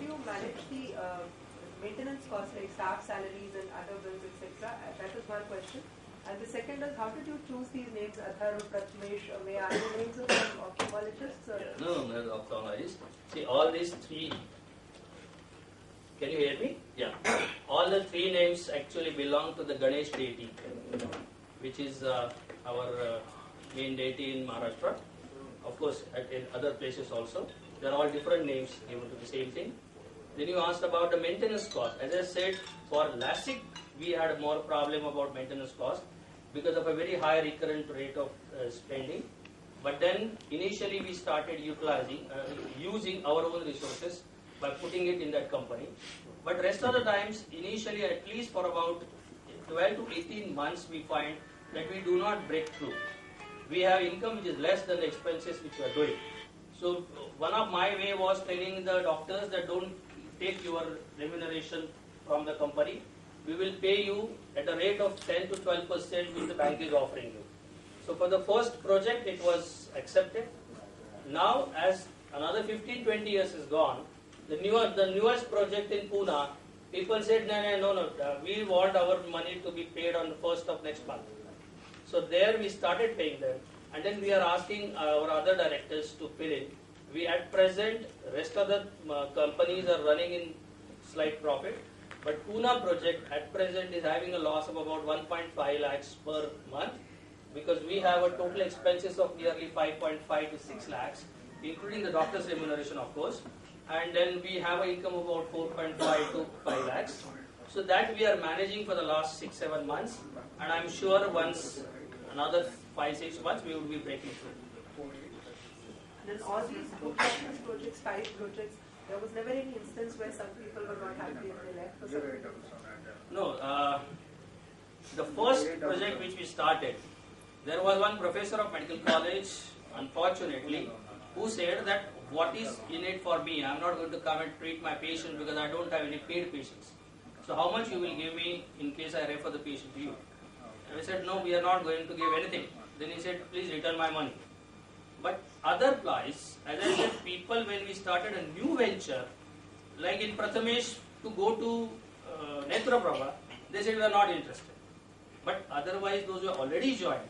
do you manage the maintenance costs like staff salaries and other bills, etc.? That is one question. And the second is, how did you choose these names, Atharv, Prathamesh? May I know names of some ophthalmologists? No, not ophthalmologists. See, all these three. Can you hear me? Yeah. All the three names actually belong to the Ganesh deity, which is our main deity in Maharashtra. Of course, in other places also. They are all different names given to the same thing. Then you asked about the maintenance cost. As I said, for LASIK, we had more problem about maintenance cost because of a very high recurrent rate of spending. But then initially we started using our own resources by putting it in that company. But rest of the times, initially at least for about 12 to 18 months, we find that we do not break through. We have income which is less than the expenses which we are doing. So one of my way was telling the doctors that don't take your remuneration from the company. We will pay you at a rate of 10 to 12% which the bank is offering you. So for the first project it was accepted. Now as another 15-20 years is gone, the newest project in Pune, people said no, we want our money to be paid on the first of next month. So there we started paying them, and then we are asking our other directors to fill in. We at present, rest of the companies are running in slight profit. But Pune project at present is having a loss of about 1.5 lakhs per month because we have a total expenses of nearly 5.5 to 6 lakhs, including the doctor's remuneration of course, and then we have an income of about 4.5 to 5 lakhs. So that we are managing for the last 6-7 months, and I'm sure once another 5-6 months we will be breaking through. And in all these projects, 5 projects, there was never any instance where some people were not happy and they left for some reason? No. The first project which we started, there was one professor of medical college, unfortunately, who said that what is in it for me? I'm not going to come and treat my patient because I don't have any paid patients. So how much you will give me in case I refer the patient to you? And I said, no, we are not going to give anything. Then he said, please return my money. But other plies, as I said, people when we started a new venture, like in Prathamesh to go to Netraprabha, they said we are not interested. But otherwise those who are already joined,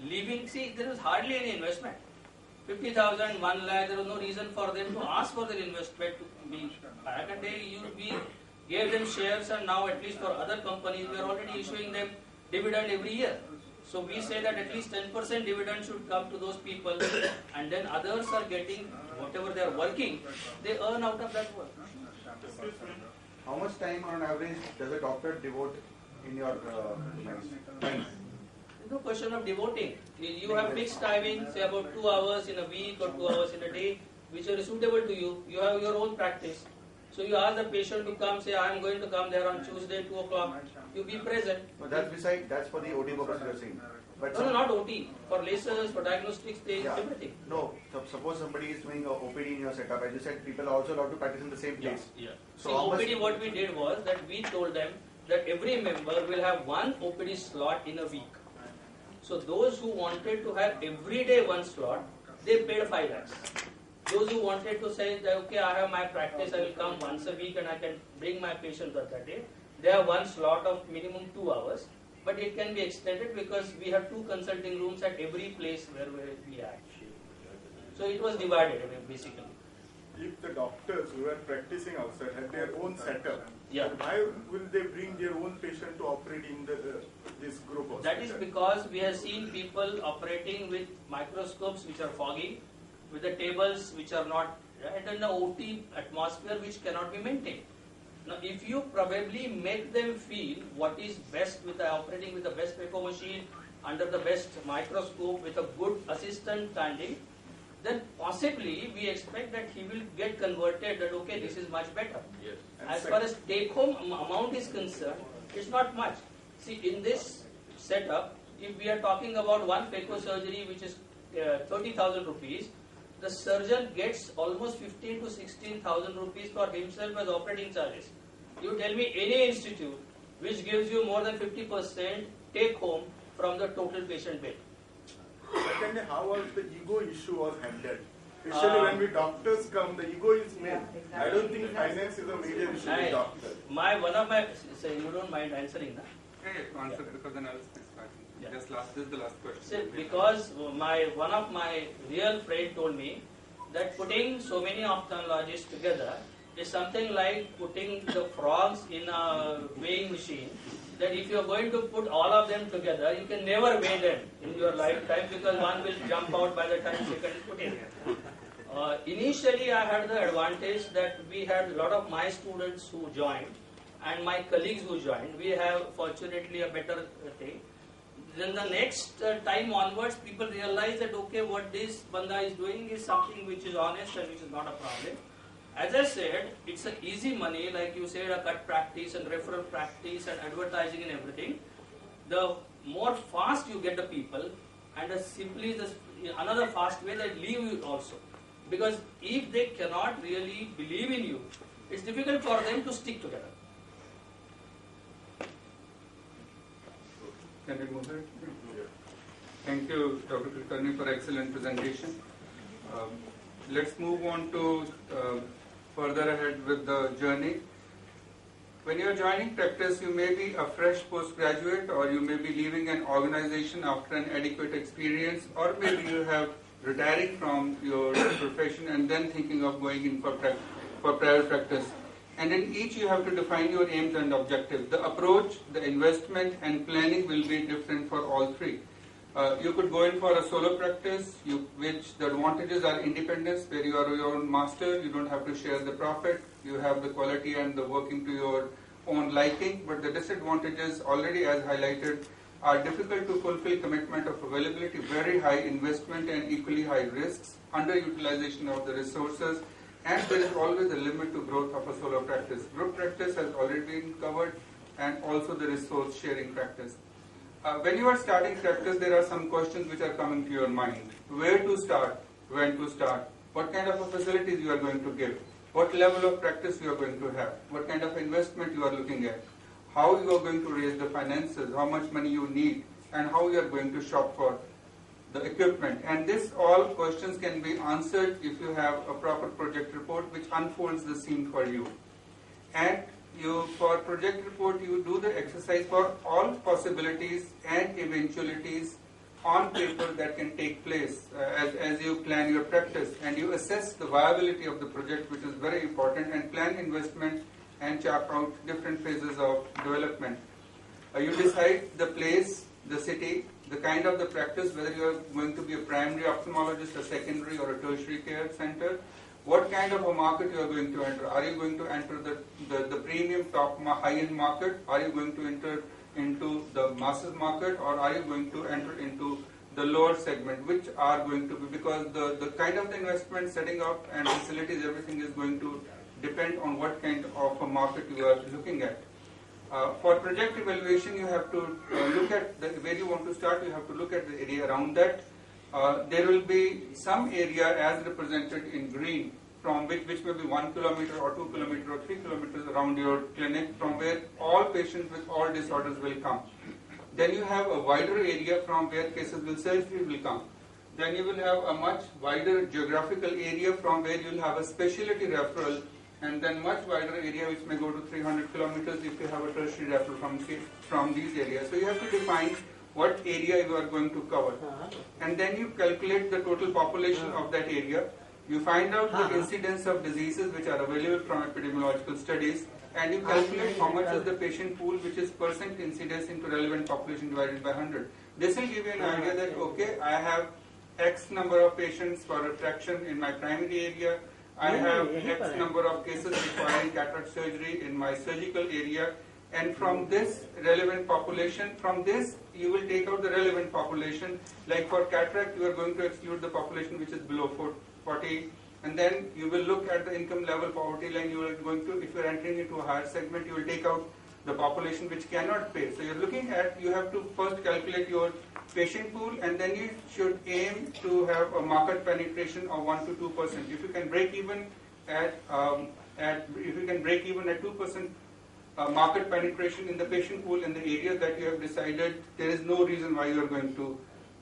leaving, see there is hardly any investment. 50,000, 1 lakh, there was no reason for them to ask for their investment to be. I can tell you, we gave them shares and now at least for other companies we are already issuing them dividend every year. So we say that at least 10% dividend should come to those people, and then others are getting whatever they are working, they earn out of that work. How much time on average does a doctor devote in your time? No question of devoting. You have fixed timing, say about 2 hours in a week or 2 hours in a day, which are suitable to you. You have your own practice. So you ask the patient to come, say I am going to come there on Tuesday 2 o'clock. You be present. But that's for the OT purpose you are saying. But no, not OT. For lasers, for diagnostics, everything. No, suppose somebody is doing a OPD in your setup, as you said, people are also allowed to practice in the same place. Yeah. So OPD, what we did was that we told them that every member will have one OPD slot in a week. So those who wanted to have every day one slot, they paid 5 lakhs. Those who wanted to say that okay, I have my practice, I will come once a week and I can bring my patient for that day, they have one slot of minimum 2 hours, but it can be extended because we have 2 consulting rooms at every place where we are. So it was divided basically. If the doctors who are practicing outside have their own setup, why will they bring their own patient to operate in this group hospital? That is because we have seen people operating with microscopes which are foggy, with the tables which are not, and in the OT atmosphere which cannot be maintained. Now, if you probably make them feel what is best with operating with the best echo machine, under the best microscope, with a good assistant standing, then possibly we expect that he will get converted that okay, this is much better. Yes. As far as take-home amount is concerned, it's not much. See, in this setup, if we are talking about one phaco surgery which is 30,000 rupees, the surgeon gets almost 15 to 16,000 rupees for himself as operating charges. You tell me any institute which gives you more than 50% take home from the total patient bill. Secondly, how was the ego issue was handled? Especially when we doctors come, the ego is main. Yeah, exactly. I don't think finance is a major issue with doctors. One of my, so you don't mind answering, na? Yeah, answer because then I'll specify. Yeah. This is the last question. See, because one of my real friend told me that putting so many ophthalmologists together is something like putting the frogs in a weighing machine. That if you are going to put all of them together, you can never weigh them in your lifetime because one will jump out by the time second is put in. Initially, I had the advantage that we had a lot of my students who joined and my colleagues who joined. We have fortunately a better thing. Then the next time onwards, people realize that okay, what this banda is doing is something which is honest and which is not a problem. As I said, it's an easy money, like you said, a cut practice and referral practice and advertising and everything. The more fast you get the people, and simply another fast way, they leave you also. Because if they cannot really believe in you, it's difficult for them to stick together. Can we move ahead? Thank you, Dr. Kulkarni, for excellent presentation. Let's move on to further ahead with the journey. When you are joining practice, you may be a fresh postgraduate, or you may be leaving an organization after an adequate experience, or maybe you have retiring from your profession and then thinking of going in for private practice. And in each you have to define your aims and objectives. The approach, the investment and planning will be different for all three. You could go in for a solo practice, which the advantages are independence, where you are your own master, you don't have to share the profit, you have the quality and the working to your own liking, but the disadvantages already as highlighted are difficult to fulfill commitment of availability, very high investment and equally high risks, underutilization of the resources, and there is always a limit to growth of a solo practice. Group practice has already been covered, and also the resource sharing practice. When you are starting practice, there are some questions which are coming to your mind. Where to start? When to start? What kind of facilities you are going to give? What level of practice you are going to have? What kind of investment you are looking at? How you are going to raise the finances? How much money you need? And how you are going to shop for the equipment? And this all questions can be answered if you have a proper project report which unfolds the scene for you. And for project report, you do the exercise for all possibilities and eventualities on paper that can take place as you plan your practice, and you assess the viability of the project, which is very important, and plan investment and chart out different phases of development. You decide the place, the city, the kind of the practice, whether you are going to be a primary ophthalmologist, a secondary or a tertiary care center. What kind of a market you are going to enter? Are you going to enter the premium top high-end market? Are you going to enter into the masses market, or are you going to enter into the lower segment? Which are going to be, because the kind of the investment, setting up and facilities, everything is going to depend on what kind of a market you are looking at. For project evaluation, you have to look at where you want to start. You have to look at the area around that. There will be some area as represented in green, from which may be 1 kilometer or 2 kilometers or 3 kilometers around your clinic, from where all patients with all disorders will come. Then you have a wider area from where cases will will come. Then you will have a much wider geographical area from where you will have a specialty referral, and then much wider area which may go to 300 kilometers if you have a tertiary referral from these areas. So you have to define what area you are going to cover, and then you calculate the total population of that area. You find out the incidence of diseases which are available from epidemiological studies, and you calculate how much is the patient pool, which is percent incidence into relevant population divided by 100. This will give you an idea that, okay, I have X number of patients for refraction in my primary area, I have X number of cases requiring cataract surgery in my surgical area, and from this relevant population, from this you will take out the relevant population. Like for cataract, you are going to exclude the population which is below 40, and then you will look at the income level poverty line. You are going to, if you are entering into a higher segment, you will take out the population which cannot pay. So you are looking at, you have to first calculate your patient pool, and then you should aim to have a market penetration of 1 to 2%. If you can break even at 2% market penetration in the patient pool in the areas that you have decided, there is no reason why you are going to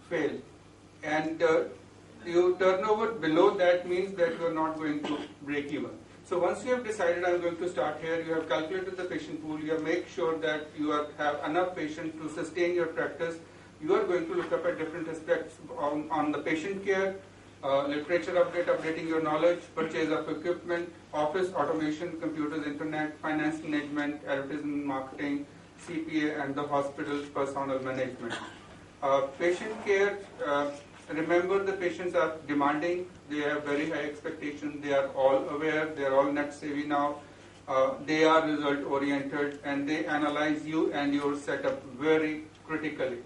fail. And you turnover below that means that you are not going to break even. So once you have decided I'm going to start here, you have calculated the patient pool, you have made sure that you have enough patients to sustain your practice, you are going to look up at different aspects on the patient care, literature update, updating your knowledge, purchase of equipment, office automation, computers, internet, finance management, advertising, marketing, CPA, and the hospital personnel management. Patient care, remember the patients are demanding, they have very high expectations, they are all aware, they are all net savvy now, they are result oriented, and they analyze you and your setup very critically.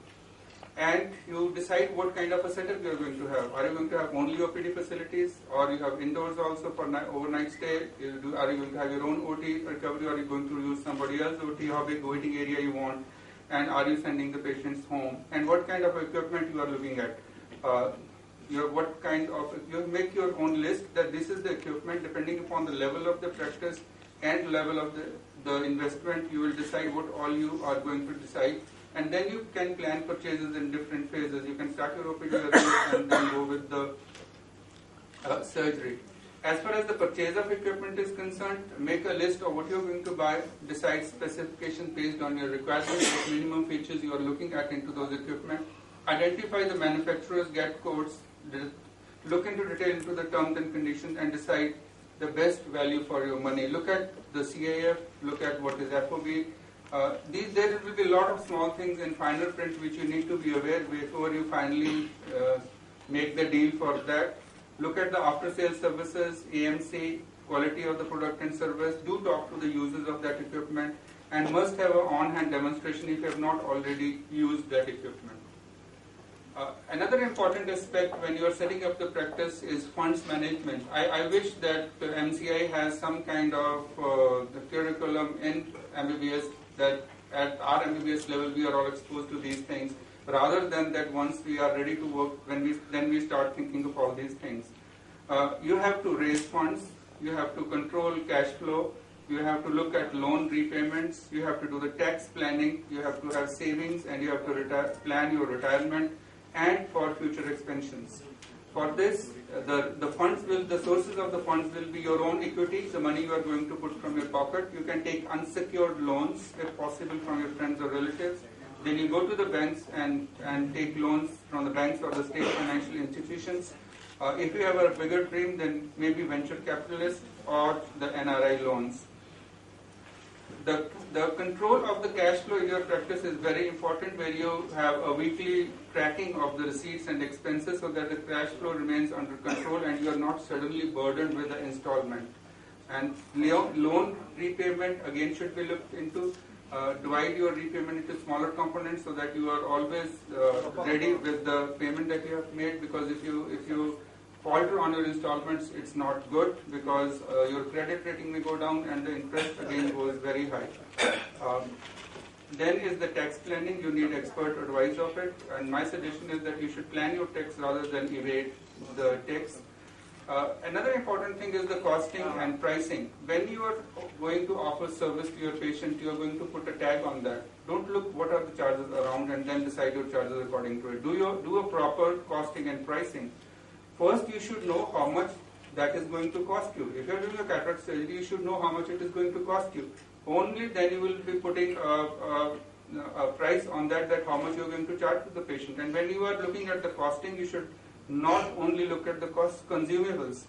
And you decide what kind of a setup you are going to have. Are you going to have only OPD facilities, or you have indoors also for overnight stay? Are you going to have your own OT recovery, or are you going to use somebody else's OT? How big waiting area you want? And are you sending the patients home? And what kind of equipment you are looking at? You make your own list that this is the equipment. Depending upon the level of the practice and level of the investment, you will decide what all you are going to decide. And then you can plan purchases in different phases. You can start your OPD and then go with the surgery. As far as the purchase of equipment is concerned, make a list of what you're going to buy, decide specifications based on your requirements, what minimum features you are looking at into those equipment, identify the manufacturers, get quotes, look into detail into the terms and conditions, and decide the best value for your money. Look at the CIF, look at what is FOB. There will be a lot of small things in finer print which you need to be aware before you finally make the deal for that. Look at the after-sales services, AMC, quality of the product and service. Do talk to the users of that equipment, and must have an on-hand demonstration if you have not already used that equipment. Another important aspect when you are setting up the practice is funds management. I wish that the MCI has some kind of the curriculum in MBBS, that at our MBBS level we are all exposed to these things, rather than that once we are ready to work, then we start thinking of all these things. You have to raise funds, you have to control cash flow, you have to look at loan repayments, you have to do the tax planning, you have to have savings, and you have to plan your retirement and for future expansions. For this, the sources of the funds will be your own equity, the money you are going to put from your pocket. You can take unsecured loans if possible from your friends or relatives. Then you go to the banks and take loans from the banks or the state financial institutions. If you have a bigger dream, then maybe venture capitalists or the NRI loans. The control of the cash flow in your practice is very important, where you have a weekly tracking of the receipts and expenses so that the cash flow remains under control and you are not suddenly burdened with the installment. And loan repayment again should be looked into. Divide your repayment into smaller components so that you are always ready with the payment that you have made, because if you falter on your installments, it's not good, because your credit rating may go down and the interest again goes very high. Then is the tax planning. You need expert advice of it, and my suggestion is that you should plan your tax rather than evade the tax. Another important thing is the costing and pricing. When you are going to offer service to your patient, you are going to put a tag on that. Don't look what are the charges around and then decide your charges according to it. Do a proper costing and pricing. First, you should know how much that is going to cost you. If you are doing a cataract surgery, you should know how much it is going to cost you. Only then you will be putting a price on that how much you are going to charge to the patient. And when you are looking at the costing, you should not only look at the cost consumables.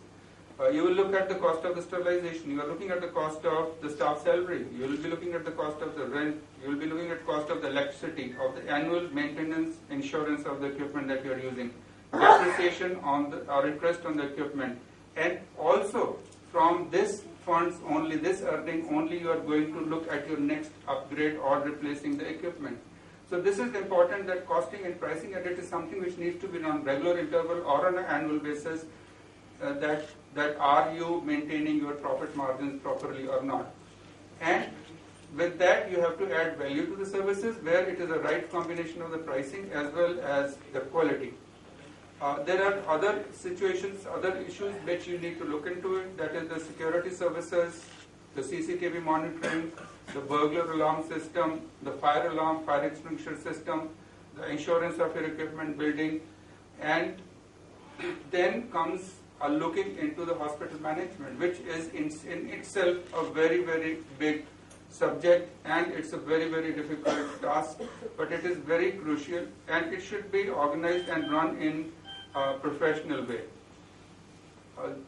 You will look at the cost of the sterilization. You are looking at the cost of the staff salary. You will be looking at the cost of the rent. You will be looking at cost of the electricity, of the annual maintenance, insurance of the equipment that you are using, depreciation or interest on the equipment, and also from this funds only, this earning only, you are going to look at your next upgrade or replacing the equipment. So this is important, that costing and pricing, and it is something which needs to be done on regular interval or on an annual basis. That are you maintaining your profit margins properly or not? And with that, you have to add value to the services where it is a right combination of the pricing as well as the quality. There are other situations, other issues which you need to look into it. That is the security services, the CCTV monitoring, the burglar alarm system, the fire alarm, fire extinguisher system, the insurance of your equipment building, and Then comes looking into the hospital management, which is in itself a very, very big subject, and it's a very, very difficult task, but it is very crucial, and it should be organized and run in a professional way.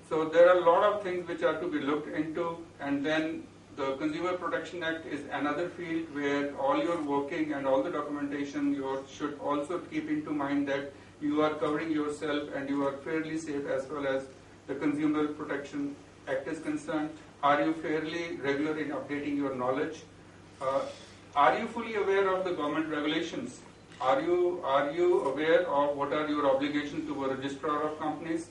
So there are a lot of things which are to be looked into, and then the Consumer Protection Act is another field where all your working and all the documentation you should also keep into mind that you are covering yourself and you are fairly safe as well as the Consumer Protection Act is concerned. Are you fairly regular in updating your knowledge? Are you fully aware of the government regulations? Are you aware of what are your obligations to a registrar of companies?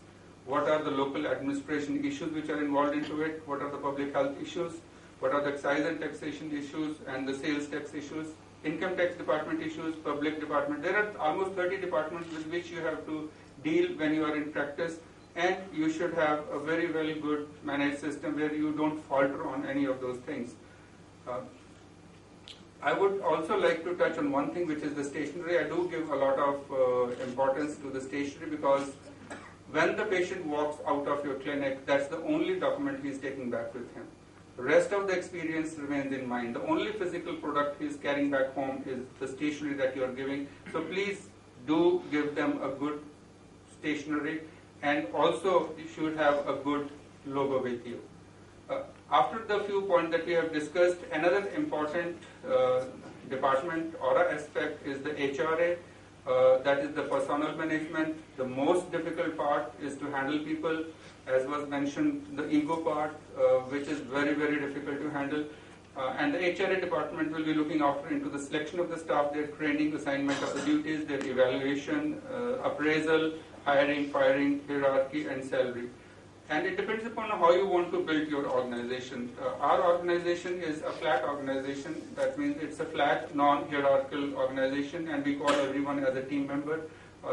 What are the local administration issues which are involved into it? What are the public health issues? What are the excise and taxation issues and the sales tax issues? Income tax department issues, public department. There are almost 30 departments with which you have to deal when you are in practice, and you should have a very, very good managed system where you don't falter on any of those things. I would also like to touch on one thing, which is the stationery. I do give a lot of importance to the stationery because when the patient walks out of your clinic, that's the only document he is taking back with him. The rest of the experience remains in mind. The only physical product he is carrying back home is the stationery that you are giving. So please do give them a good stationery, and also you should have a good logo with you. After the few points that we have discussed, another important department or aspect is the HRA. That is the personnel management. The most difficult part is to handle people. As was mentioned, the ego part, which is very, very difficult to handle. And the HRA department will be looking after into the selection of the staff, their training, assignment of the duties, their evaluation, appraisal, hiring, firing, hierarchy, and salary. And it depends upon how you want to build your organization. Our organization is a flat organization. That means it's a flat, non-hierarchical organization, and we call everyone as a team member.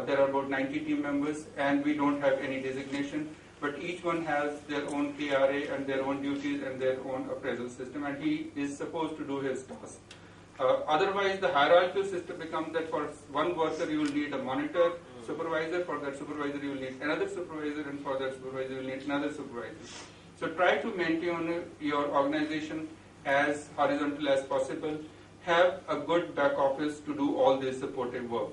There are about 90 team members, and we don't have any designation. But each one has their own KRA and their own duties and their own appraisal system, and he is supposed to do his task. Otherwise, the hierarchical system becomes that for one worker you will need a monitor, supervisor, for that supervisor you will need another supervisor, and for that supervisor you will need another supervisor. So try to maintain your organization as horizontal as possible. Have a good back office to do all this supportive work.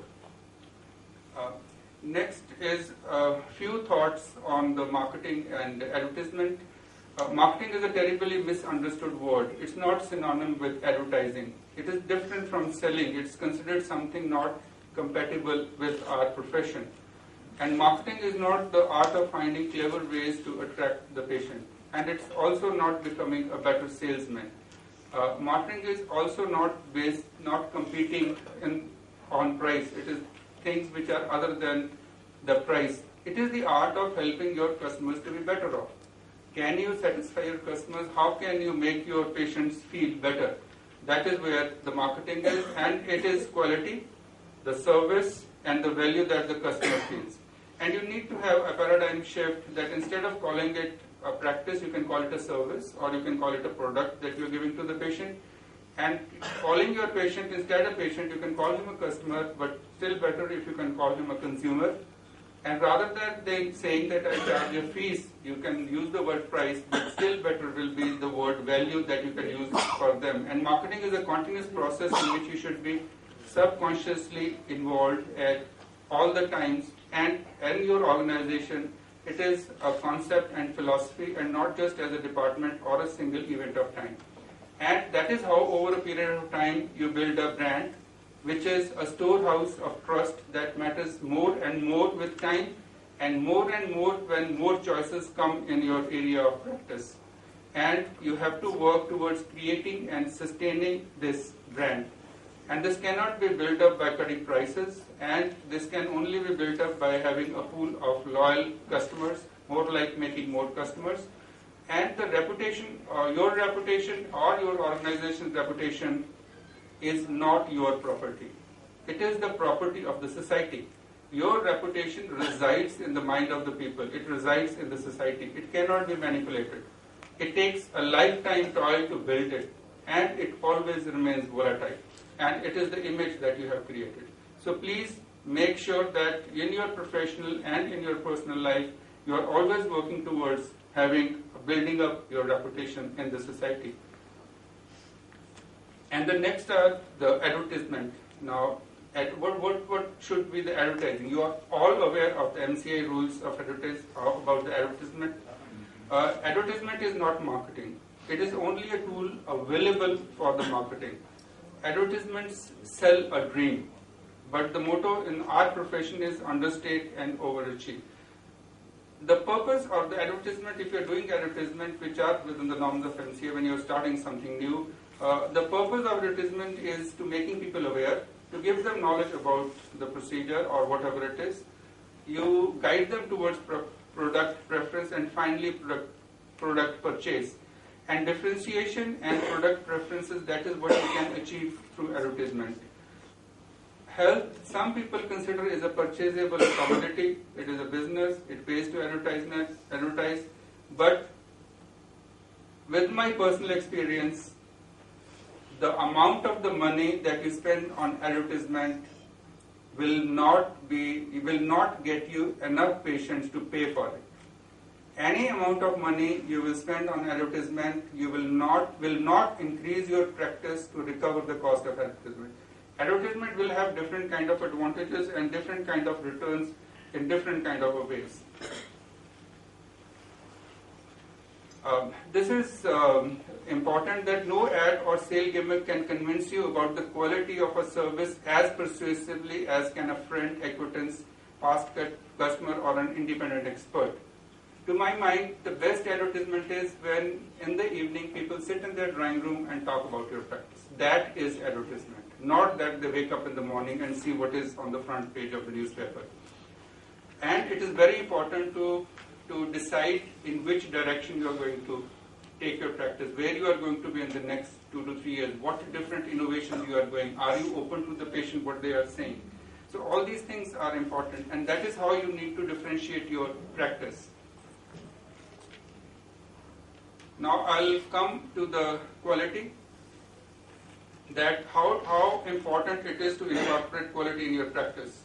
Next is a few thoughts on the marketing and advertisement. Marketing is a terribly misunderstood word. It's not synonym with advertising. It is different from selling. It's considered something not compatible with our profession. And marketing is not the art of finding clever ways to attract the patient. And it's also not becoming a better salesman. Marketing is also not competing on price. It is things which are other than the price. It is the art of helping your customers to be better off. Can you satisfy your customers? How can you make your patients feel better? That is where the marketing is, and it is quality, the service, and the value that the customer feels. And you need to have a paradigm shift that instead of calling it a practice, you can call it a service, or you can call it a product that you're giving to the patient. And calling your patient instead of patient, you can call him a customer, but still better if you can call him a consumer. And rather than saying that I charge a fees, you can use the word price, but still better will be the word value that you can use for them. And marketing is a continuous process in which you should be subconsciously involved at all the times. And in your organization, it is a concept and philosophy, and not just as a department or a single event of time. And that is how over a period of time you build a brand, which is a storehouse of trust that matters more and more with time, and more when more choices come in your area of practice. And you have to work towards creating and sustaining this brand. And this cannot be built up by cutting prices, and this can only be built up by having a pool of loyal customers, more like making more customers. And the reputation, your reputation or your organization's reputation is not your property. It is the property of the society. Your reputation resides in the mind of the people. It resides in the society. It cannot be manipulated. It takes a lifetime toil to build it, and it always remains volatile. And it is the image that you have created. So please make sure that in your professional and in your personal life, you are always working towards building up your reputation in the society. And the next are the advertisement. Now, what should be the advertising? You are all aware of the MCI rules of about the advertisement. Advertisement is not marketing. It is only a tool available for the marketing. Advertisements sell a dream, but the motto in our profession is understate and overachieve. The purpose of the advertisement, if you are doing advertisement which are within the norms of MCA when you are starting something new, the purpose of advertisement is to making people aware, to give them knowledge about the procedure or whatever it is. You guide them towards product preference and finally product purchase. And differentiation and product preferences, that is what you can achieve through advertisement. Health, some people consider is a purchasable commodity. It is a business. It pays to advertise. But with my personal experience, the amount of the money that you spend on advertisement will not get you enough patients to pay for it. Any amount of money you will spend on advertisement, you will not increase your practice to recover the cost of advertisement. Advertisement will have different kind of advantages and different kind of returns in different kind of ways. This is important that no ad or sale gimmick can convince you about the quality of a service as persuasively as can a friend, acquaintance, past customer or an independent expert. To my mind, the best advertisement is when in the evening people sit in their drawing room and talk about your practice. That is advertisement, not that they wake up in the morning and see what is on the front page of the newspaper. And it is very important to decide in which direction you are going to take your practice, where you are going to be in the next 2 to 3 years, what different innovations you are going, are you open to the patient, what they are saying. So all these things are important, and that is how you need to differentiate your practice. Now I'll come to the quality, that how important it is to incorporate quality in your practice.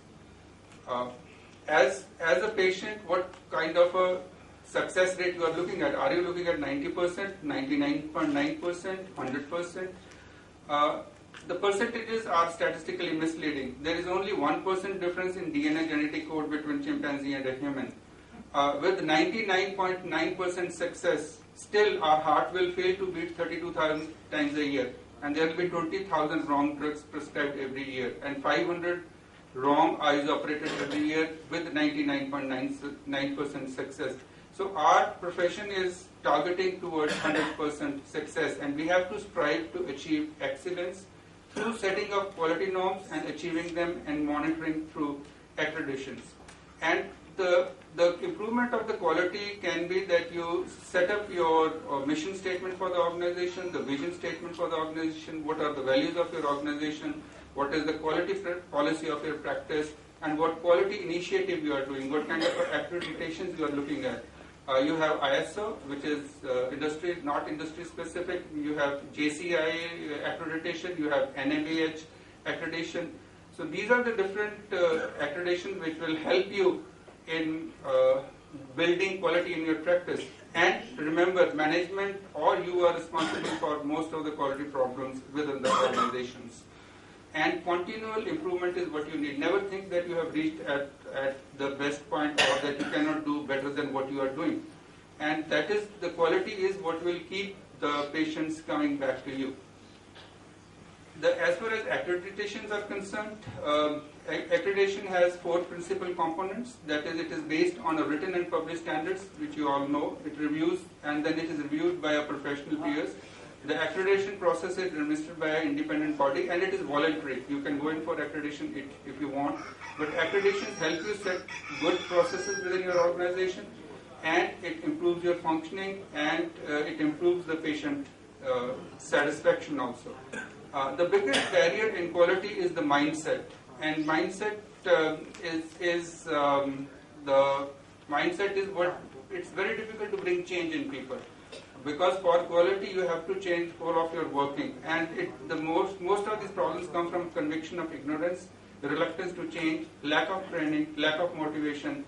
As a patient, what kind of a success rate you are looking at? Are you looking at 90%, 99.9%, 100%? The percentages are statistically misleading. There is only 1% difference in DNA genetic code between chimpanzee and a human. With 99.9% success, still our heart will fail to beat 32,000 times a year, and there will be 20,000 wrong drugs prescribed every year, and 500 wrong eyes operated every year with 99.9% success. So our profession is targeting towards 100% success, and we have to strive to achieve excellence through setting up quality norms and achieving them and monitoring through accreditations. And the improvement of the quality can be that you set up your mission statement for the organization, the vision statement for the organization, what are the values of your organization, what is the quality policy of your practice, and what quality initiative you are doing, what kind of accreditations you are looking at. You have ISO, which is not industry specific. You have JCI accreditation, you have NABH accreditation. So these are the different accreditations which will help you in building quality in your practice. And remember, management or you are responsible for most of the quality problems within the organizations. And continual improvement is what you need. Never think that you have reached at the best point or that you cannot do better than what you are doing. And that is, the quality is what will keep the patients coming back to you. As far as accreditations are concerned, accreditation has 4 principal components. That is, it is based on a written and published standards, which you all know. It reviews, and then it is reviewed by a professional peers. The accreditation process is administered by an independent body, and it is voluntary. You can go in for accreditation if you want, but accreditations help you set good processes within your organization, and it improves your functioning, and it improves the patient satisfaction also. The biggest barrier in quality is the mindset, and mindset is what it's very difficult to bring change in people. Because for quality, you have to change all of your working, and most of these problems come from conviction of ignorance, reluctance to change, lack of training, lack of motivation,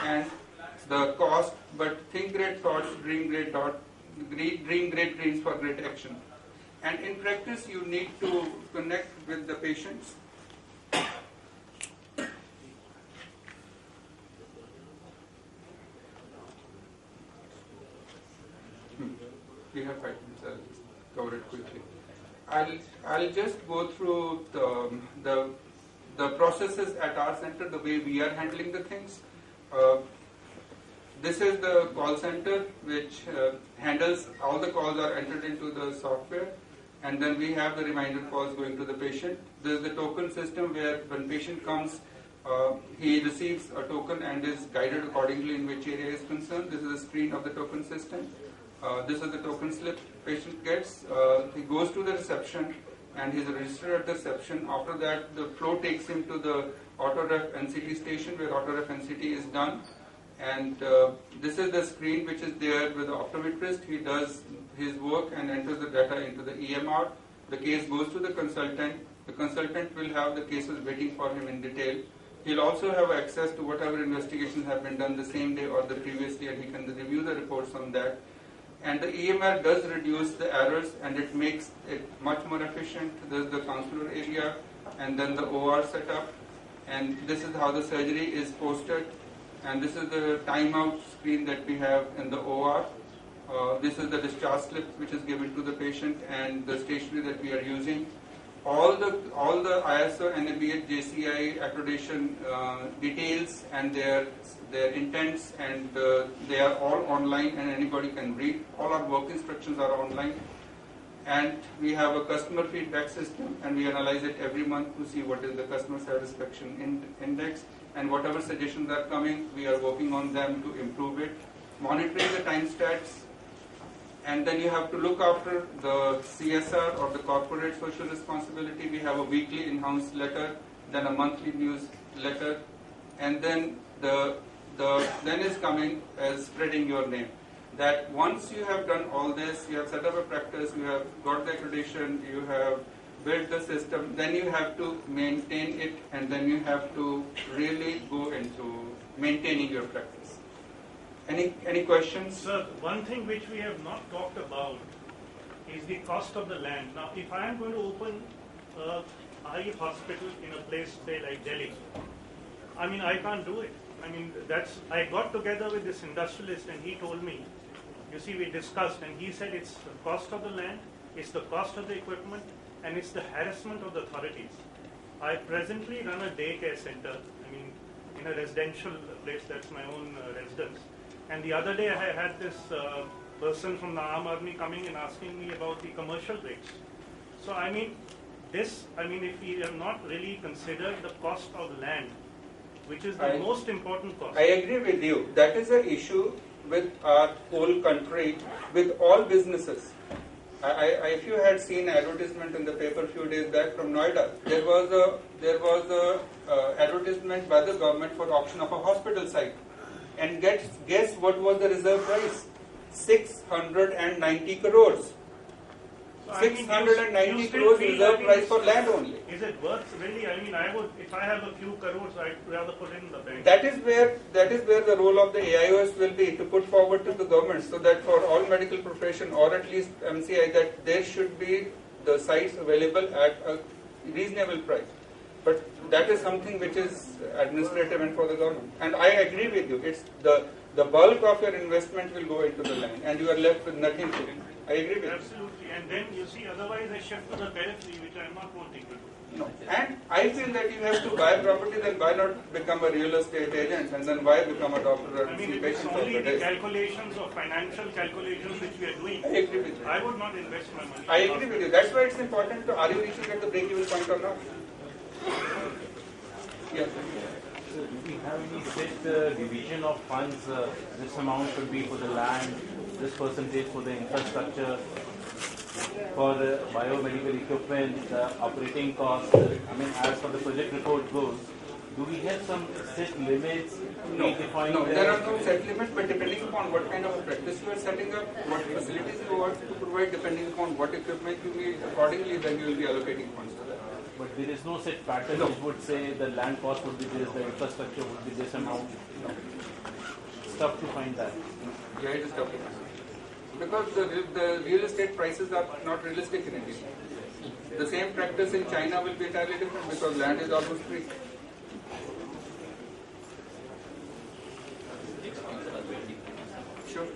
and the cost. But think great thoughts, dream great dreams for great action. And in practice, you need to connect with the patients. We have 5 minutes. I'll just cover it quickly. I'll just go through the processes at our center, the way we are handling the things. This is the call center, which handles all the calls are entered into the software, and then we have the reminder calls going to the patient. This is the token system where when patient comes, he receives a token and is guided accordingly in which area is concerned. This is the screen of the token system. This is the token slip patient gets. He goes to the reception and he's registered at the reception. After that, the flow takes him to the AutoRef NCT station where AutoRef NCT is done. And this is the screen which is there with the optometrist. He does his work and enters the data into the EMR. The case goes to the consultant. The consultant will have the cases waiting for him in detail. He'll also have access to whatever investigations have been done the same day or the previous day, and he can review the reports on that. And the EMR does reduce the errors and it makes it much more efficient. This is the counselor area and then the OR setup. And this is how the surgery is posted. And this is the timeout screen that we have in the OR. This is the discharge slip which is given to the patient and the stationery that we are using. All the ISO, NABH, JCI accreditation details and their intents, and they are all online and anybody can read. All our work instructions are online. And we have a customer feedback system and we analyze it every month to see what is the customer satisfaction index, and whatever suggestions are coming, we are working on them to improve it. Monitoring the time stats. And then you have to look after the CSR or the corporate social responsibility. We have a weekly in-house letter, then a monthly newsletter, and then then is coming as spreading your name. That once you have done all this, you have set up a practice, you have got the accreditation, you have built the system, then you have to maintain it, and then you have to really go into maintaining your practice. Any questions? Sir, one thing which we have not talked about is the cost of the land. Now, if I am going to open a eye hospital in a place, say, like Delhi, I mean, I can't do it. I mean, I got together with this industrialist and he told me, you see, we discussed and he said it's the cost of the land, it's the cost of the equipment, and it's the harassment of the authorities. I presently run a daycare center, I mean, in a residential place, that's my own residence. And the other day I had this person from the Aam Aadmi coming and asking me about the commercial rates. So I mean, if we have not really considered the cost of land, which is the most important cost. I agree with you. That is an issue with our whole country, with all businesses. If you had seen advertisement in the paper a few days back from Noida, there was a advertisement by the government for auction of a hospital site. And guess what was the reserve price? 690 crores. So 690 crores reserve price for land only. Is it worth really? I mean, if I have a few crores, I'd rather put it in the bank. That is where the role of the AIOS will be, to put forward to the government, so that for all medical profession, or at least MCI, that there should be the sites available at a reasonable price. But that is something which is administrative and for the government. And I agree with you. It's the bulk of your investment will go into the land, and you are left with nothing to do. I agree with you. Absolutely. And then you see, otherwise I shift to the periphery, which I am not wanting to do. No. And I feel that you have to buy property, then why not become a real estate agent, and then why become a doctor I and mean, see if it's patients only of the the day? calculations or financial calculations which we are doing, I agree with you. I would not invest my money. I agree with you. That's why it's important to, are you reaching at the break-even point or not? Yes. So do we have any set division of funds? This amount should be for the land, this percentage for the infrastructure, for the biomedical equipment, operating costs. I mean, as for the project report goes, do we have some set limits? No, there are no set limits, but depending upon what kind of a practice you are setting up, what facilities you want to provide, depending upon what equipment you need, accordingly then you will be allocating funds to that. But there is no set pattern which would say the land cost would be this, the infrastructure would be this amount. It's tough to find that. Yeah, it is tough. Because the real estate prices are not realistic in India. The same practice in China will be entirely different because land is almost free. Sure.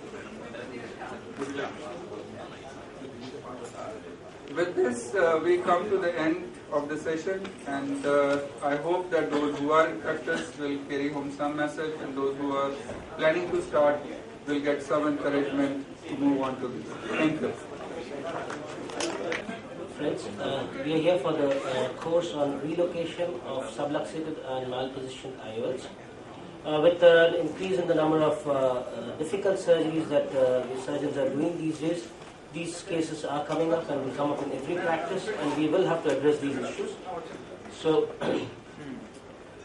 With this, we come to the end of the session, and I hope that those who are in practice will carry home some message, and those who are planning to start will get some encouragement to move on to this. Thank you. Friends, we are here for the course on relocation of subluxated and malpositioned IOLs. With an increase in the number of difficult surgeries that the surgeons are doing these days, these cases are coming up and will come up in every practice, and we will have to address these issues. So,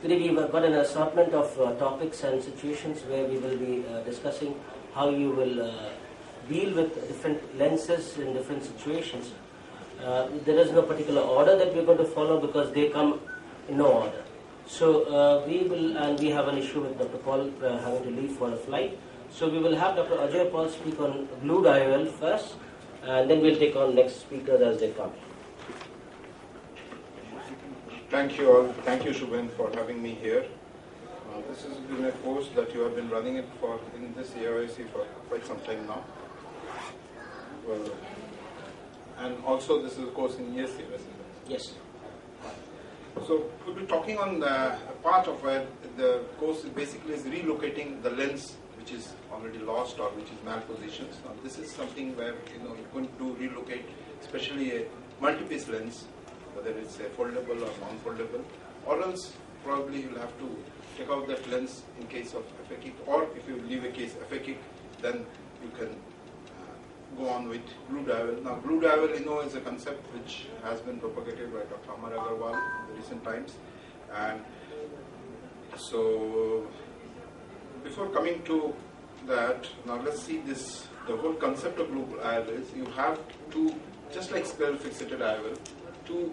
today we've got an assortment of topics and situations where we will be discussing how you will deal with different lenses in different situations. There is no particular order that we're going to follow because they come in no order. So we have an issue with Dr. Paul having to leave for a flight. So we will have Dr. Ajay Paul speak on glued IOL first, and then we'll take on next speakers as they come. Thank you all. Thank you, Shubhen, for having me here. This has been a course that you have been running it for in this AOIC for quite some time now. Well, and also this is a course in ESC, isn't it? Yes. So we'll be talking on the part of where the course basically is relocating the lens which is already lost or which is malpositioned. Now this is something where you're going to relocate, especially a multi-piece lens, whether it's a foldable or non-foldable, or else probably you'll have to take out that lens in case of aphakic, or if you leave a case aphakic, then you can go on with glued IOL. Now glued IOL, is a concept which has been propagated by Dr. Amar Agarwal in the recent times. And so before coming to that, now let's see this. The whole concept of glued IOL is you have two, just like skull fixated IOL, two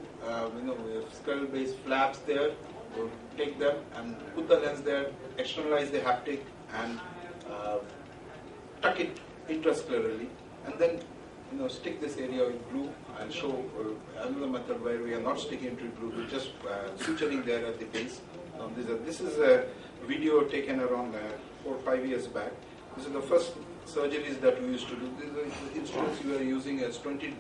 skull-based flaps there. So take them and put the lens there, externalize the haptic, and tuck it intrasclerally, and then stick this area with glue. I'll show another method where we are not sticking it with glue, we're just suturing there at the base. This is a video taken around 4 or 5 years back. This is the first surgeries that we used to do. These are the instruments we were using as 20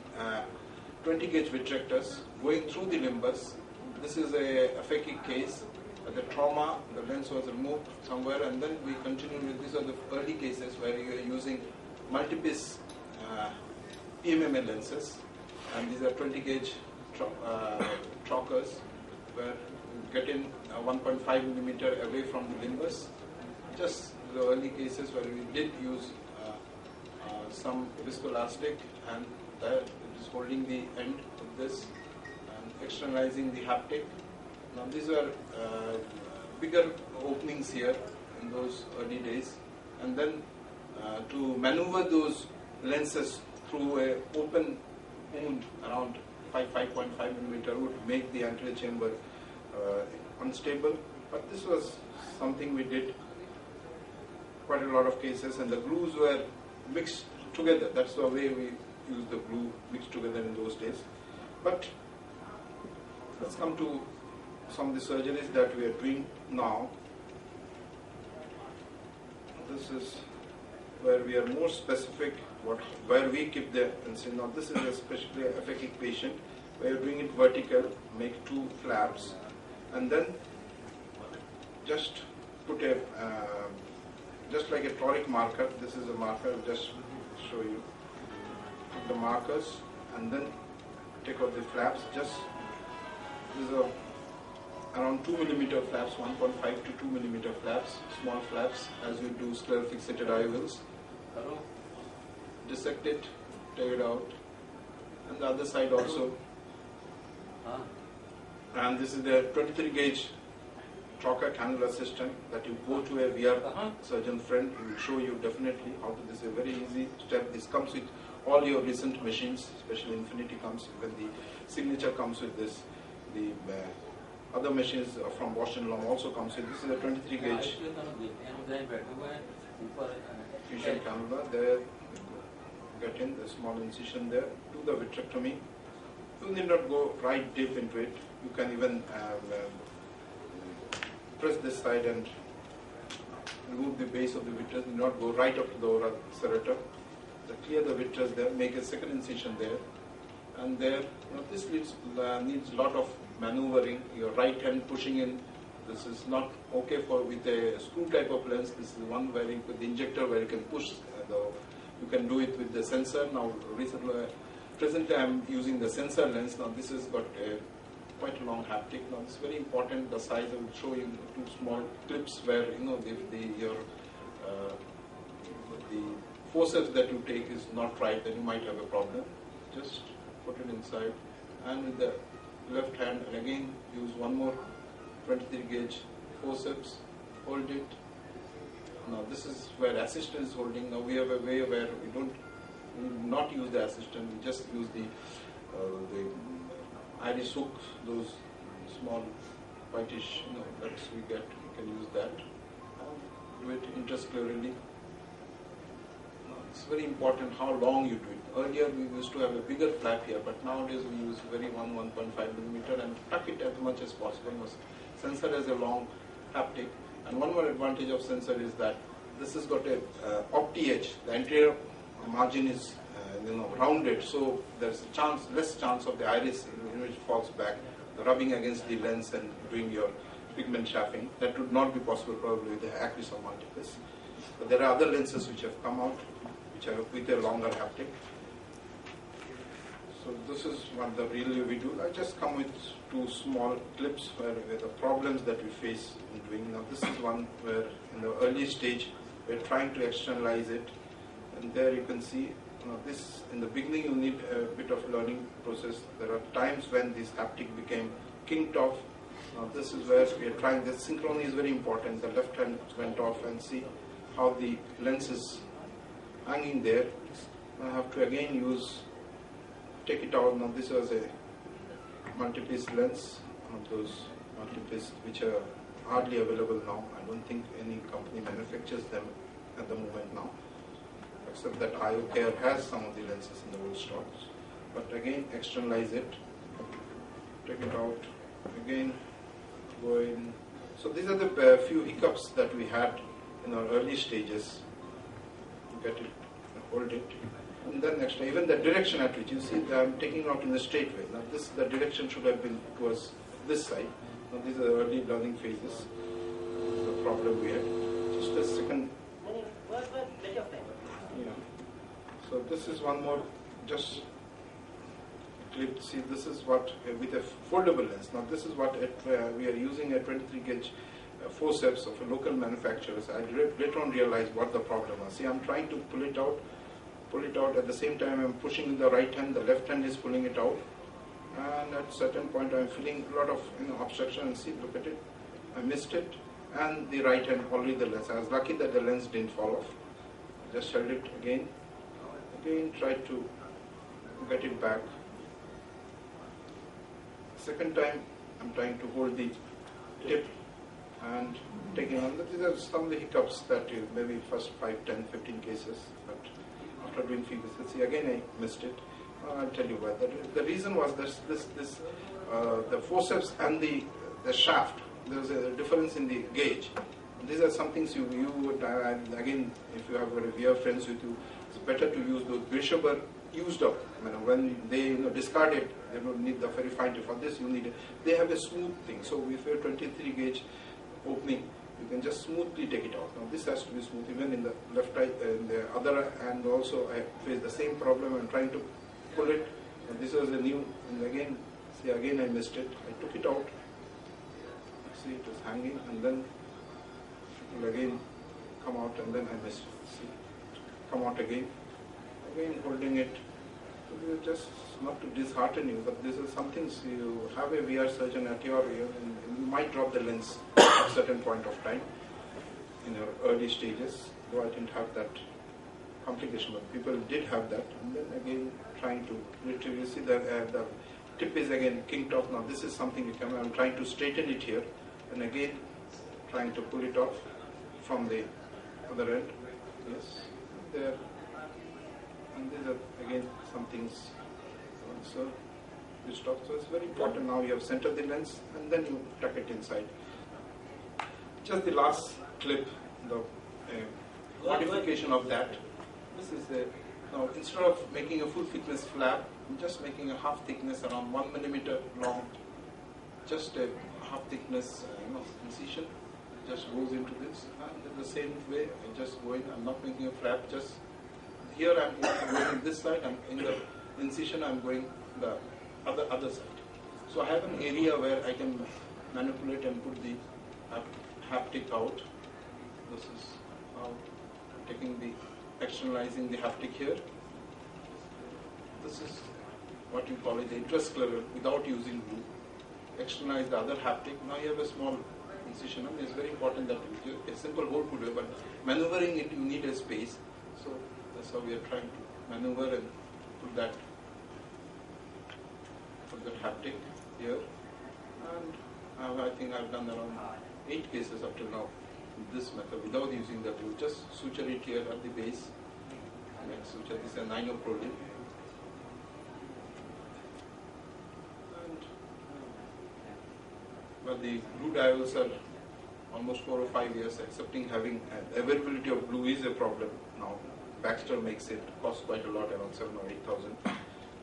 gauge vitrectors going through the limbus. This is a aphakic case. The trauma, the lens was removed somewhere, and then we continued with these are the early cases where you are using multi-piece PMMA lenses, and these are 20 gauge trockers where you get in 1.5 millimeter away from the limbus. Just the early cases where we did use some viscoelastic, and that it is holding the end of this and externalizing the haptic. Now these are bigger openings here in those early days, and then to maneuver those lenses through a open wound around 5.5 millimeter would make the anterior chamber unstable. But this was something we did quite a lot of cases, and the glues were mixed together. That's the way we used the glue mixed together in those days. But let's come to some of the surgeries that we are doing now. This is where we are more specific where we keep the pencil. Now this is especially a aphakic patient where you're doing it vertical, make 2 flaps, and then just put a just like a toric marker. This is a marker, I'll just show you. Put the markers and then take out the flaps. These are around 2 millimeter flaps, 1.5 to 2 millimeter flaps, small flaps, as you do scleral fixated IOLs. Dissect it, take it out, and the other side also. And this is the 23 gauge trocar cannula system that you go to a VR surgeon friend. He will show you definitely how to. This is a very easy step. This comes with all your recent machines, especially Infinity comes, when the signature comes with this. the other machines from Bosch and Lomb also comes in. This is a 23 gauge fusion cannula. There, get in the small incision there, do the vitrectomy. You need not go right deep into it. You can even press this side and remove the base of the vitreous. Do not go right up to the oral serratum. Clear the vitreous there, make a second incision there. And there, this needs a lot of maneuvering. Your right hand pushing in. This is not okay for with a screw type of lens. This is one where you with the injector where you can push. You can do it with the sensor. Now, presently I am using the sensor lens. Now this has got quite a long haptic. Now it's very important. The size I will show you two small clips where the forceps that you take is not right, then you might have a problem. Just put it inside, and with the left hand, and again use one more 23 gauge forceps. Hold it. Now this is where assistant is holding. Now we have a way where we do not use the assistant. We just use the iris hook, those small whitish nuts we get. You can use that. Do it intrasclerally. It's very important how long you do it. Earlier we used to have a bigger flap here, but nowadays we use very 1.5 millimeter and tuck it as much as possible. Sensor has a long haptic, and one more advantage of sensor is that this has got a opti edge. The anterior margin is rounded, so there's less chance of the iris which falls back, rubbing against the lens and doing your pigment chaffing. That would not be possible probably with the Acris or Multiplex. But there are other lenses which have come out, which are with a longer haptic. So this is what the really we do. I just come with two small clips where the problems that we face in doing. Now this is one where in the early stage we're trying to externalize it, and there you can see this in the beginning you need a bit of learning process. There are times when this haptic became kinked off. Now this is where we are trying. This synchrony is very important. The left hand went off, and see how the lens is hanging there. I have to again take it out. Now this was a multi-piece lens, one of those multi-piece which are hardly available now. I don't think any company manufactures them at the moment now, except that IOCare has some of the lenses in the old stocks. But again, externalize it, take it out, again go in. So these are the few hiccups that we had in our early stages. Get it, hold it, and then next, even the direction at which you see that I'm taking out in the straight way. Now the direction should have been towards this side. Now these are the early learning phases. The problem we had. Just a second. Yeah. So this is one more just clip. See, this is what with a foldable lens. Now this is what we are using a 23 gauge forceps of a local manufacturer. I later on realized what the problem was. See, I'm trying to pull it out. At the same time I'm pushing with the right hand, the left hand is pulling it out, and at a certain point I'm feeling a lot of obstruction, and see, look at it, I missed it, and the right hand already the lens. I was lucky that the lens didn't fall off. Just held it again, tried to get it back. Second time I'm trying to hold the tip and taking on. These are some of the hiccups that maybe first 5, 10, 15 cases, but after doing few cases, see, again I missed it. I'll tell you why. The reason was the forceps and the shaft. There's a difference in the gauge. These are some things you would, again, if you have friends with you, it's better to use those Grishaber used up. When they discard it, they don't need the very fine tip. For this, they have a smooth thing. So if you have 23 gauge opening, you can just smoothly take it out. Now this has to be smooth. Even in the left eye, in the other hand also, I face the same problem. I'm trying to pull it. And this was a new, and again, see, again I missed it. I took it out. See, it was hanging, and then it will again come out, and then I missed it. See, come out again holding it. Just not to dishearten you, but this is some things you have a VR surgeon at your ear, and you might drop the lens at a certain point of time in your early stages. Though I didn't have that complication, but people did have that. And then again, trying to literally see the tip is again kinked off. Now this is something you can, I'm trying to straighten it here, and again trying to pull it off from the other end. Yes, there. And these are again some things also switched off. So it's very important. Now you have centered the lens and then you tuck it inside. Just the last clip, the modification of that. This is now instead of making a full thickness flap, I'm just making a half thickness around 1 millimeter long, just a half thickness incision. Just goes into this, and in the same way, I'm just going. I'm not making a flap. Just here, I'm going in this side, and in the incision, I'm going the other side. So I have an area where I can manipulate and put the haptic out. This is how taking the externalizing the haptic here. This is what you call it the intrascleral without using glue. Externalize the other haptic. Now you have a small incision, and it's very important that a simple hole could be, but maneuvering it you need a space. So that's how we are trying to maneuver and put that haptic here. And I think I've done around 8 cases up till now with this method without using the glue. Just suture it here at the base. Next suture this is a ninoprolene. But the glue diols are almost 4 or 5 years, accepting having availability of glue is a problem now. Baxter makes it, costs quite a lot, around 7,000 or 8,000.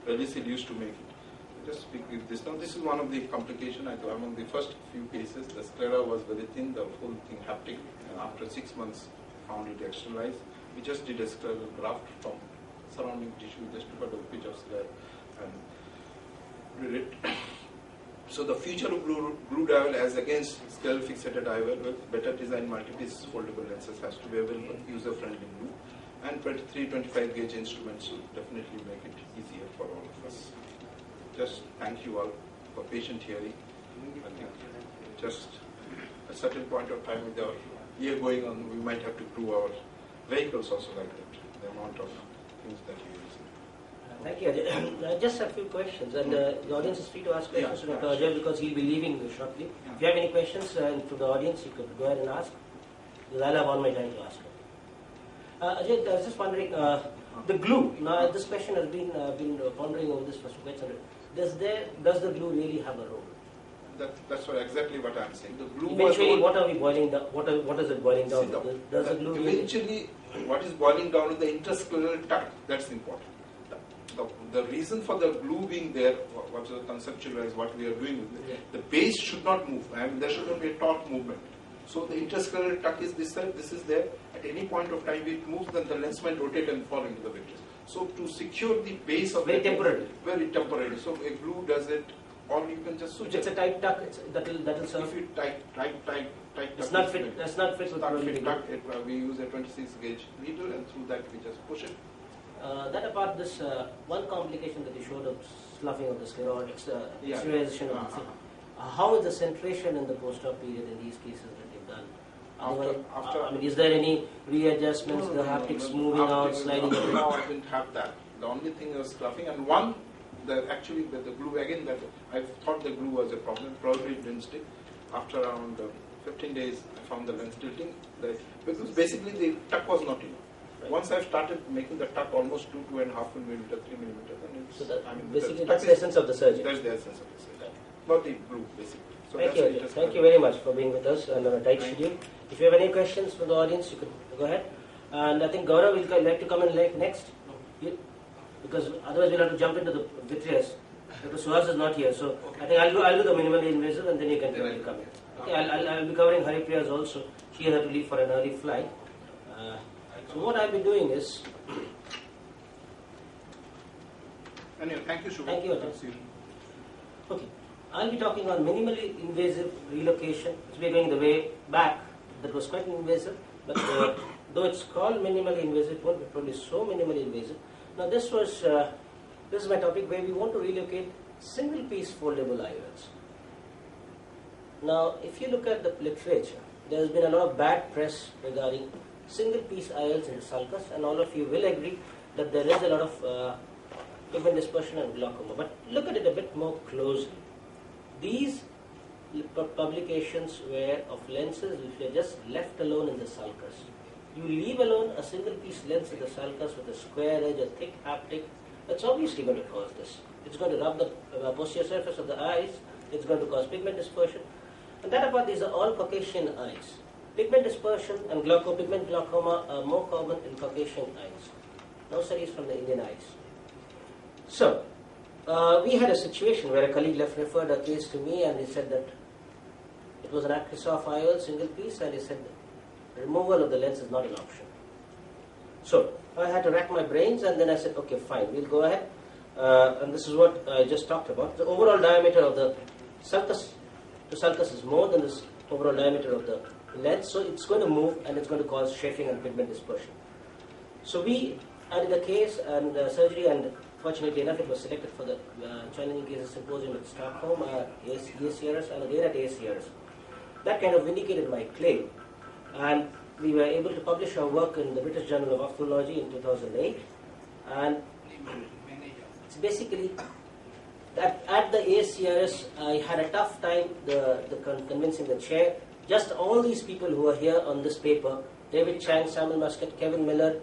Relisil used to make it. Just speak with this. Now this is one of the complications. Among the first few cases, the sclera was very thin, the whole thing haptic, and after 6 months found it externalized. We just did a scleral graft from surrounding tissue, just took out a pitch of sclera and did it. So the future of glue diol as against scale fixated IOL with better design multi-piece foldable lenses has to be available, user-friendly glue, and 23-25 gauge instruments will definitely make it easier for all of us. Just thank you all for patient hearing. I think just a certain point of time with our year going on, we might have to glue our vehicles also like that, the amount of things that you use. Thank you, Ajay. Just a few questions, and the audience is free to ask questions to Dr. Ajay because he'll be leaving shortly. If you have any questions from the audience, you could go ahead and ask, because I'll have all my time to ask. Ajay, I was just wondering, the glue. Now, this question has been pondering over this for quite some time. Does the glue really have a role? That's exactly what I'm saying. The glue eventually, what are we boiling down? What is it boiling down? Does the glue eventually? What is boiling down is the interscleral tuck. That's important. The reason for the glue being there, what is conceptualized, what we are doing with it, the base should not move, and there should not be a torque movement. So the interscleral tuck is this side, this is there. At any point of time it moves, then the lens might rotate and fall into the vitreous. So to secure the base of very temporary. Very temporary. So a glue does it, or you can just switch. It's a tight tuck. That will serve. If you tight. It's not fit. That's not fit with tuck. We use a 26 gauge needle, and through that we just push it. That apart, this one complication that you showed of sloughing of the sclera or exteriorization of the thing. How is the centration in the post-op period in these cases that you've done? I mean, is there any readjustments, the haptics moving out, sliding? No, I didn't have that. The only thing was sloughing, and one, the glue again. That I thought the glue was a problem. Probably it didn't stick. After around 15 days, I found the lens tilting. Because basically the tuck was not enough. Once I've started making the tuck almost 2.5 millimeter, 3 millimeter, then it's. So basically, that's the essence of the surgery. That's the essence of the surgery. Not the glue, basically. So thank you very much for being with us on a tight schedule. If you have any questions from the audience, you could go ahead. And I think Gaurav will like to come in next, because otherwise we'll have to jump into the vitreous. Dr. Suhas is not here, so I think I'll do the minimally invasive, and then you can come in. Okay, I'll be covering Haripriya's also. She had to leave for an early flight. So what I'll be doing is. Anyway, thank you, Shubha. Thank you, Ajay. Okay, I'll be talking on minimally invasive relocation. So we're going the way back. That was quite invasive, but though it's called minimally invasive, it won't be probably so minimally invasive. Now this is my topic where we want to relocate single-piece foldable IOLs. Now, if you look at the literature, there has been a lot of bad press regarding single-piece IOLs in sulcus, and all of you will agree that there is a lot of pigment dispersion and glaucoma. But look at it a bit more closely. These publications were of lenses which were just left alone in the sulcus. You leave alone a single piece lens in the sulcus with a square edge, a thick haptic, it's obviously going to cause this. It's going to rub the posterior surface of the eyes, it's going to cause pigment dispersion. And that apart, these are all Caucasian eyes. Pigment dispersion and pigment glaucoma are more common in Caucasian eyes. No studies from the Indian eyes. So, we had a situation where a colleague referred a case to me, and he said that it was an Acrisof IOL single piece, and he said that removal of the lens is not an option. So, I had to rack my brains, and then I said, okay, fine, we'll go ahead. And this is what I just talked about. The overall diameter of the sulcus to sulcus is more than this overall diameter of the lens, so it's going to move and it's going to cause chafing and pigment dispersion. So we added a case and surgery, and fortunately enough it was selected for the challenging cases symposium at Stockholm, ASCRS, and again at ASCRS. That kind of vindicated my claim, and we were able to publish our work in the British Journal of Ophthalmology in 2008, and it's basically that at the ASCRS I had a tough time convincing the chair. Just all these people who are here on this paper, David Chang, Samuel Muscat, Kevin Miller,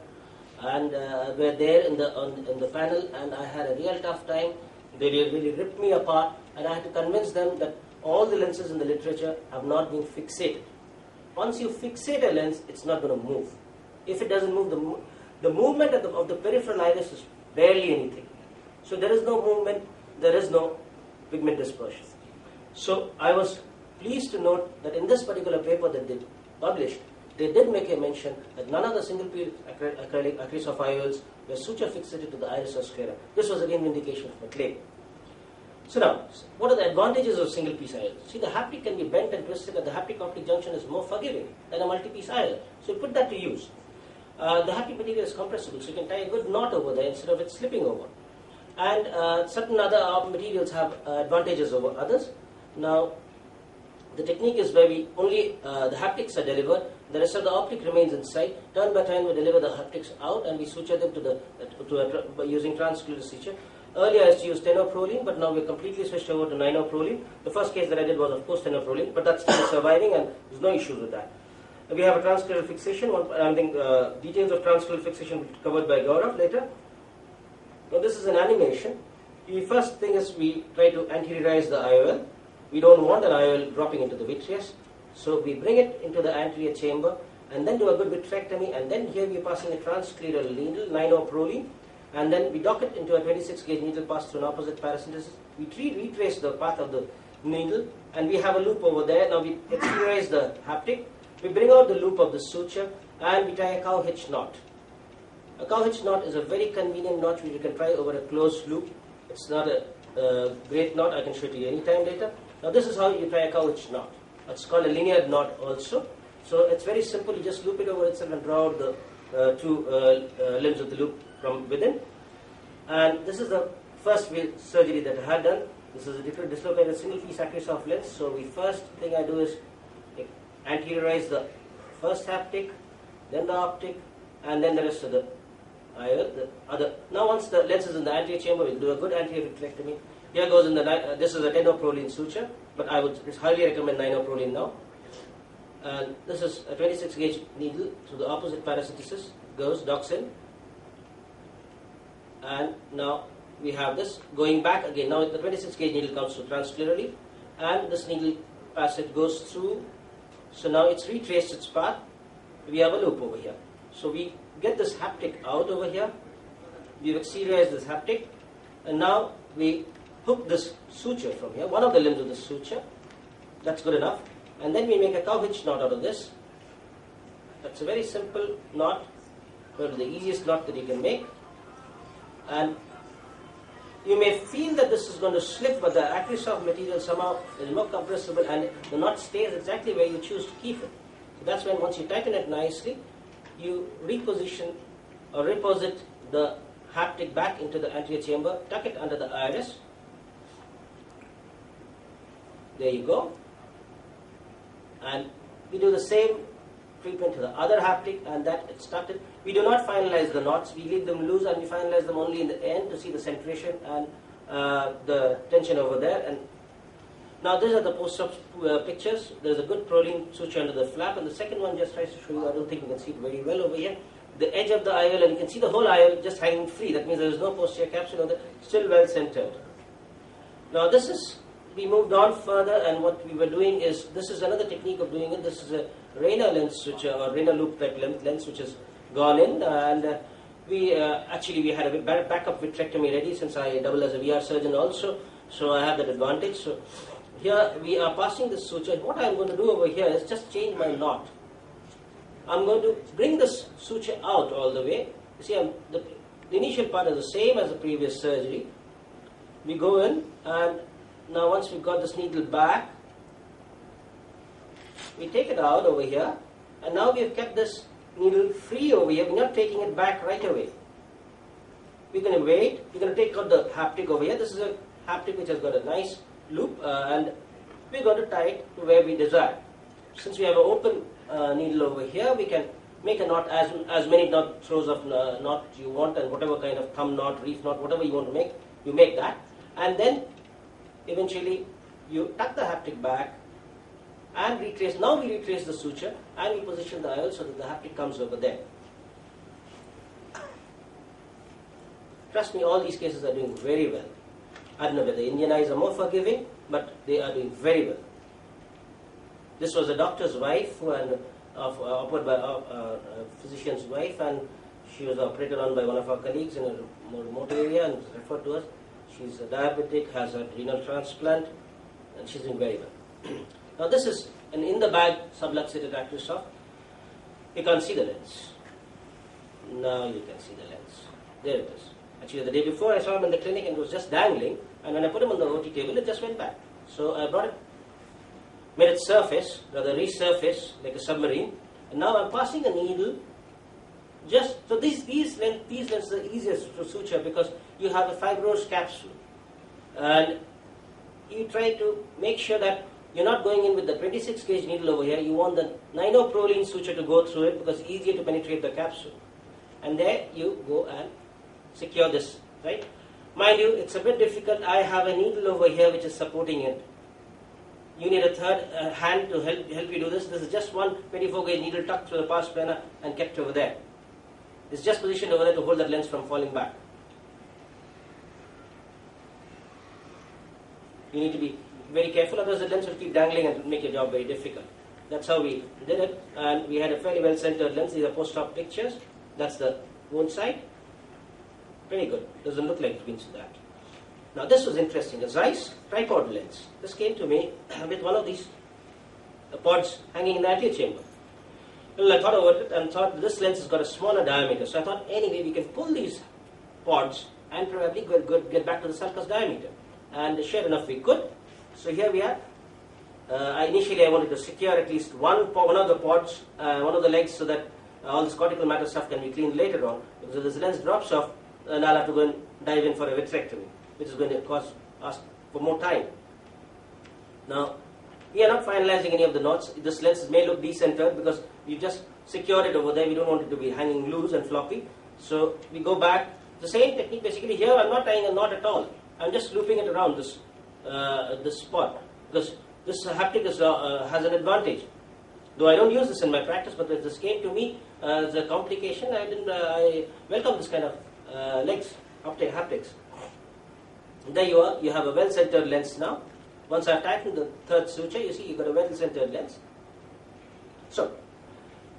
and were there in the panel, and I had a real tough time. They really ripped me apart, and I had to convince them that all the lenses in the literature have not been fixated. Once you fixate a lens, it's not going to move. If it doesn't move, the movement of the peripheral iris is barely anything. So there is no movement, there is no pigment dispersion. So I was pleased to note that in this particular paper that they published, they did make a mention that none of the single-piece acrylic Acrisof IOLs were suture fixated to the iris or sclera. This was again vindication of my claim. So now, what are the advantages of single-piece IOL? See, the haptic can be bent and twisted, and the haptic-optic junction is more forgiving than a multi-piece IOL. So put that to use. The haptic material is compressible, so you can tie a good knot over there instead of it slipping over. And certain other materials have advantages over others. Now, the technique is where we only the haptics are delivered, the rest of the optic remains inside. Turn by turn we deliver the haptics out, and we suture them by using transscleral suture. Earlier I used to use tenoprolene, but now we're completely switched over to ninoprolene. The first case that I did was of course tenoprolene, but that's still surviving and there's no issues with that. We have a transscleral fixation. I think details of transscleral fixation will be covered by Gaurav later. Now this is an animation. The first thing is we try to anteriorize the IOL. We don't want an IOL dropping into the vitreous, so we bring it into the anterior chamber and then do a good vitrectomy, and then here we are passing a transscleral needle, ninoprolene, and then we dock it into a 26 gauge needle passed through an opposite paracentesis. We retrace the path of the needle, and we have a loop over there. Now we exteriorize the haptic, we bring out the loop of the suture, and we tie a cow hitch knot. A cow hitch knot is a very convenient knot which you can try over a closed loop. It's not a great knot, I can show it to you anytime later. Now this is how you tie a cow hitch knot. It's called a linear knot also. So it's very simple, you just loop it over itself and draw out the two limbs of the loop from within. And this is the first surgery that I had done. This is a dislocated single piece Acrisof lens. So the first thing I do is anteriorize the first haptic, then the optic, and then the rest of the IOL. Now once the lens is in the anterior chamber, we'll do a good anterior vitrectomy. Here goes in this is a tenoprolene suture, but I would highly recommend ninoprolene now. And this is a 26 gauge needle to the opposite paracentesis, goes, docks in. And now we have this going back again. Now the 26 gauge needle comes to transsclerally, and this needle passage goes through. So now it's retraced its path. We have a loop over here. So we get this haptic out over here. We've exteriorized this haptic, and now we hook this suture from here, one of the limbs of the suture. That's good enough. And then we make a cow hitch knot out of this. That's a very simple knot, probably the easiest knot that you can make. And you may feel that this is going to slip, but the Acrisof material somehow is more compressible, and the knot stays exactly where you choose to keep it. So that's when once you tighten it nicely, you reposition or reposit the haptic back into the anterior chamber, tuck it under the iris. There you go. And we do the same treatment to the other haptic, and that it started. We do not finalize the knots, we leave them loose and we finalize them only in the end to see the centration and the tension over there. And now these are the post-op pictures. There is a good proline suture under the flap, and the second one just tries to show you, I don't think you can see it very well over here, the edge of the IOL, and you can see the whole IOL just hanging free. That means there is no posterior capsule on there, still well centered. Now this is, we moved on further, and what we were doing is, this is another technique of doing it. This is a Rayner lens suture or Rayner loop type lens which has gone in, and we had a backup vitrectomy ready since I double as a VR surgeon also, so I have that advantage. So here we are passing this suture. What I'm going to do over here is just change my knot. I'm going to bring this suture out all the way. You see, the initial part is the same as the previous surgery. We go in, and now once we've got this needle back, we take it out over here, and now we've kept this needle free over here. We're not taking it back right away. We're going to wait. We're going to take out the haptic over here. This is a haptic which has got a nice loop, and we're going to tie it to where we desire. Since we have an open needle over here, we can make a knot, as many knot throws of knot you want, and whatever kind of thumb knot, reef knot, whatever you want to make, you make that. And then eventually you tuck the haptic back and retrace. Now we retrace the suture and we position the IOL so that the haptic comes over there. Trust me, all these cases are doing very well. I don't know whether Indian eyes are more forgiving, but they are doing very well. This was a doctor's wife, operated by a physician's wife, and she was operated on by one of our colleagues in a more remote area and referred to us. She's a diabetic, has a renal transplant, and she's doing very well. Now this is an in-the-bag subluxated active soft. You can't see the lens. Now you can see the lens. There it is. Actually, the day before I saw him in the clinic and it was just dangling, and when I put him on the OT table, it just went back. So I brought it, made it surface, rather resurface, like a submarine, and now I'm passing a needle. Just so these lenses are easiest to suture because you have a fibrous capsule, and you try to make sure that you're not going in with the 26 gauge needle over here. You want the ninoproline suture to go through it because it's easier to penetrate the capsule. And there you go and secure this, right? Mind you, it's a bit difficult. I have a needle over here which is supporting it. You need a third hand to help you do this. This is just one 24 gauge needle tucked through the pars plana and kept over there. It's just positioned over there to hold that lens from falling back. You need to be very careful, otherwise the lens will keep dangling and make your job very difficult. That's how we did it, and we had a fairly well-centered lens. These are post-op pictures. That's the wound side. Pretty good. Doesn't look like it's been that. Now this was interesting. A Zeiss tripod lens. This came to me with one of these pods hanging in the anterior chamber. Well, I thought over it and thought this lens has got a smaller diameter. So I thought anyway we can pull these pods and probably get back to the sulcus diameter. And sure enough we could. So here we are. Initially I wanted to secure at least one of the pods, one of the legs, so that all this cortical matter stuff can be cleaned later on. Because if this lens drops off, then I'll have to go and dive in for a vitrectomy, which is going to ask for more time. Now, we are not finalizing any of the knots. This lens may look decentered because we just secured it over there. We don't want it to be hanging loose and floppy. So we go back. The same technique basically. Here I'm not tying a knot at all. I'm just looping it around this spot because this haptic has an advantage. Though I don't use this in my practice, but if this came to me as a complication, I welcome this kind of legs, haptics. There you are. You have a well-centered lens now. Once I've tightened the third suture, you see you've got a well-centered lens. So,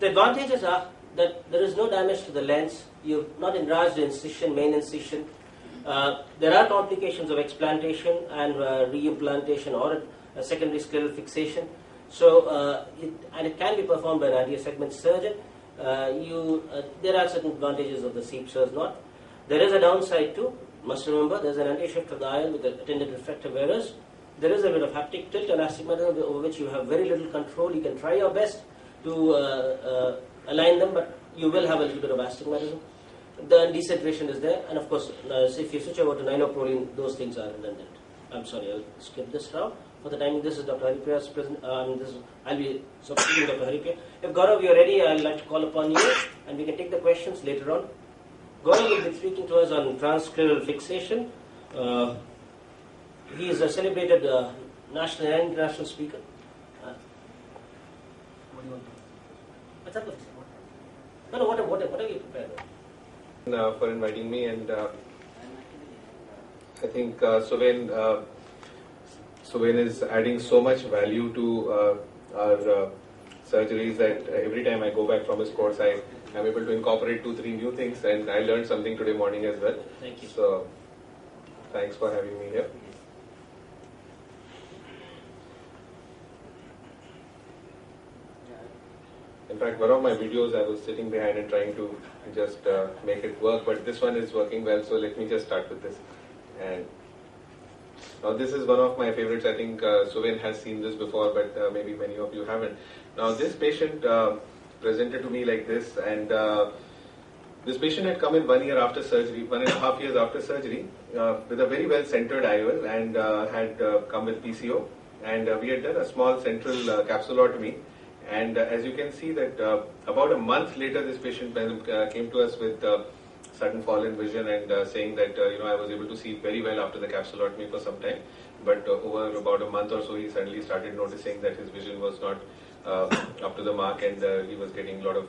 the advantages are that there is no damage to the lens. You've not enlarged the incision, main incision. There are complications of explantation and reimplantation or a secondary scleral fixation. So, it can be performed by an anterior segment surgeon. There are certain advantages of the Seep-Serge knot. There is a downside too. Must remember, there is an anti-shift of the IOL with attendant refractive errors. There is a bit of haptic tilt and astigmatism over which you have very little control. You can try your best to align them, but you will have a little bit of astigmatism. The decentration is there, and of course, if you switch over to ninoproline, those things are redundant. I'm sorry, I'll skip this round. For the timing, this is Dr. Haripriya's I'll be substituting Dr. Haripriya. If Gaurav, you're ready, I'd like to call upon you, and we can take the questions later on. Gaurav will be speaking to us on transcranial fixation. He is a celebrated national and international speaker. What do you want to do? What's up with this? No, whatever you prepared. For inviting me, and I think Suven is adding so much value to our surgeries that every time I go back from his course, I am able to incorporate 2-3 new things, and I learned something today morning as well. Thank you. So, thanks for having me here. In fact, one of my videos I was sitting behind and trying to just make it work, but this one is working well, so let me just start with this. And now this is one of my favorites. I think Suven has seen this before, but maybe many of you haven't. Now this patient presented to me like this, and this patient had come in 1 year after surgery, 1.5 years after surgery, with a very well-centered IOL, and had come with PCO, and we had done a small central capsulotomy. And as you can see that about a month later, this patient came to us with sudden fall in vision, and saying that I was able to see very well after the capsulotomy for some time, but over about a month or so, he suddenly started noticing that his vision was not up to the mark, and he was getting a lot of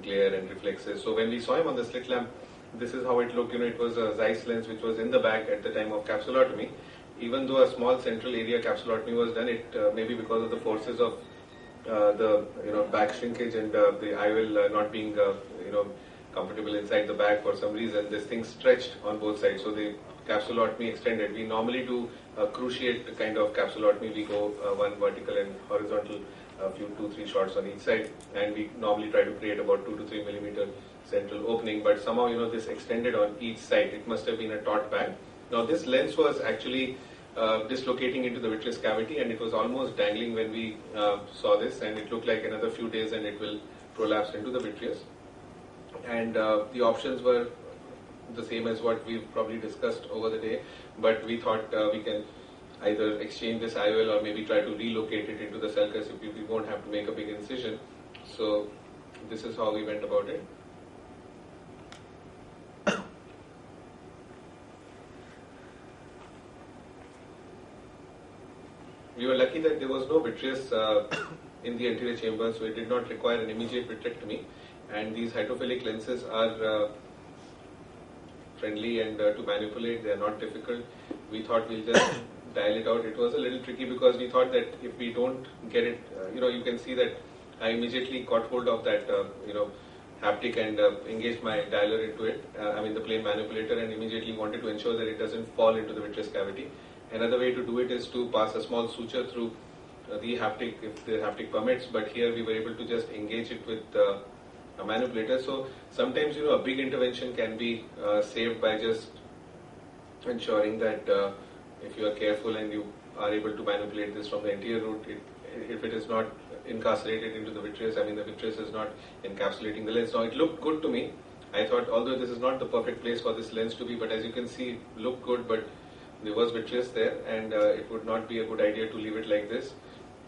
glare and reflexes. So when we saw him on the slit lamp, this is how it looked. It was a Zeiss lens which was in the back at the time of capsulotomy. Even though a small central area capsulotomy was done, it maybe because of the forces of the back shrinkage and the IOL not being comfortable inside the bag for some reason, this thing stretched on both sides, so the capsulotomy extended. We normally do a cruciate kind of capsulotomy. We go one vertical and horizontal, a few 2-3 shots on each side, and we normally try to create about 2 to 3 millimeter central opening, but somehow this extended on each side. It must have been a taut bag. Now this lens was actually dislocating into the vitreous cavity, and it was almost dangling when we saw this, and it looked like another few days and it will prolapse into the vitreous. And the options were the same as what we've probably discussed over the day, but we thought we can either exchange this IOL or maybe try to relocate it into the sulcus if we won't have to make a big incision. So this is how we went about it. We were lucky that there was no vitreous in the anterior chamber, so it did not require an immediate vitrectomy. And these hydrophilic lenses are friendly and to manipulate. They are not difficult. We thought we'll just dial it out. It was a little tricky because we thought that if we don't get it, you can see that I immediately got hold of that, haptic and engaged my dialer into it, the plane manipulator, and immediately wanted to ensure that it doesn't fall into the vitreous cavity. Another way to do it is to pass a small suture through the haptic if the haptic permits, but here we were able to just engage it with a manipulator. So sometimes a big intervention can be saved by just ensuring that if you are careful and you are able to manipulate this from the anterior route, if it is not incarcerated into the vitreous, the vitreous is not encapsulating the lens. Now it looked good to me. I thought, although this is not the perfect place for this lens to be, but as you can see, it looked good, but there was vitreous there, and it would not be a good idea to leave it like this.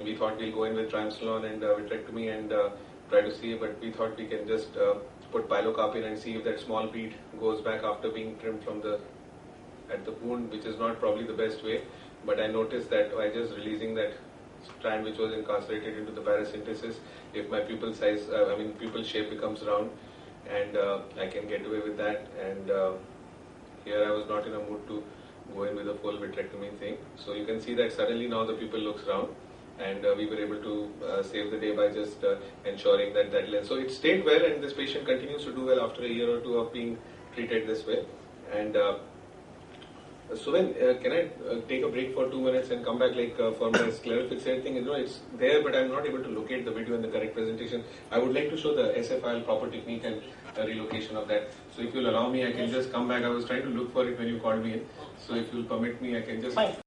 We thought we'll go in with triamcinolone and vitrectomy and try to see, but we thought we can just put pilocarpine and see if that small bead goes back after being trimmed from at the wound, which is not probably the best way. But I noticed that by just releasing that strand which was incarcerated into the paracentesis, if my pupil size, pupil shape becomes round, and I can get away with that. And here I was not in a mood to go in with a full vitrectomy thing. So you can see that suddenly now the pupil looks round, and we were able to save the day by just ensuring that lens. So it stayed well, and this patient continues to do well after a year or two of being treated this way. And Suven, can I take a break for 2 minutes and come back for my scleral fixated thing? It's there, but I'm not able to locate the video in the correct presentation. I would like to show the SFIL proper technique and relocation of that. So if you'll allow me, I can just come back. I was trying to look for it when you called me in. So if you'll permit me, I can just... Fine.